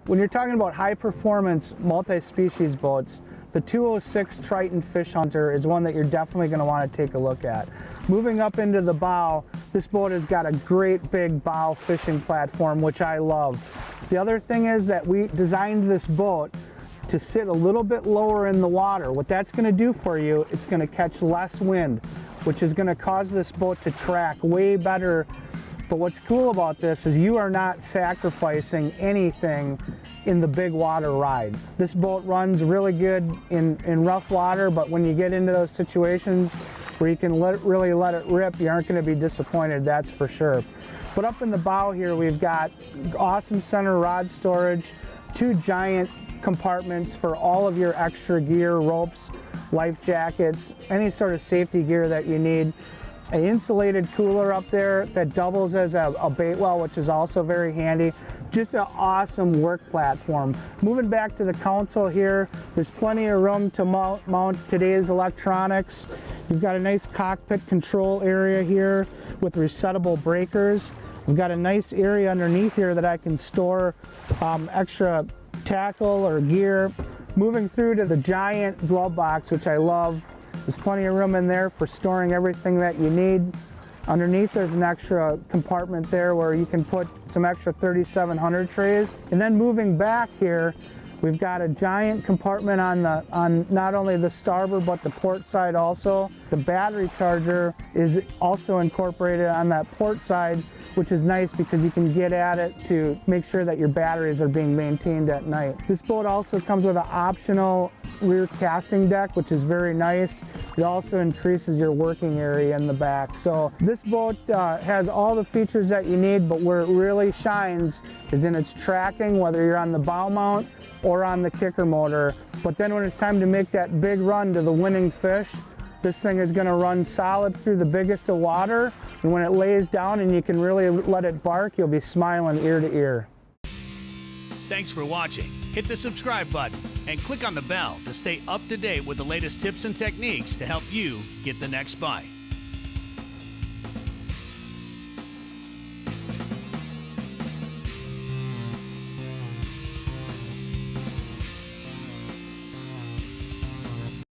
When you're talking about high-performance multi-species boats, the 206 Triton Fishunter is one that you're definitely going to want to take a look at. Moving up into the bow, this boat has got a great big bow fishing platform, which I love. The other thing is that we designed this boat to sit a little bit lower in the water. What that's going to do for you, it's going to catch less wind, which is going to cause this boat to track way better. But what's cool about this is you are not sacrificing anything in the big water ride. This boat runs really good in rough water, but when you get into those situations where you can really let it rip, you aren't going to be disappointed, that's for sure. But up in the bow here, we've got awesome center rod storage, 2 giant compartments for all of your extra gear, ropes, life jackets, any sort of safety gear that you need. An insulated cooler up there that doubles as a bait well, which is also very handy. Just an awesome work platform. Moving back to the console here, there's plenty of room to mount today's electronics. You've got a nice cockpit control area here with resettable breakers. We've got a nice area underneath here that I can store extra tackle or gear. Moving through to the giant glove box, which I love. There's plenty of room in there for storing everything that you need. Underneath there's an extra compartment there where you can put some extra 3700 trays. And then moving back here, we've got a giant compartment on not only the starboard but the port side also. The battery charger is also incorporated on that port side, which is nice because you can get at it to make sure that your batteries are being maintained at night. This boat also comes with an optional rear casting deck, which is very nice. It also increases your working area in the back. So this boat has all the features that you need, but where it really shines is in its tracking, whether you're on the bow mount or on the kicker motor. But then when it's time to make that big run to the winning fish, this thing is going to run solid through the biggest of water, and when it lays down and you can really let it bark, you'll be smiling ear to ear. Thanks for watching. Hit the subscribe button and click on the bell to stay up to date with the latest tips and techniques to help you get the next bite.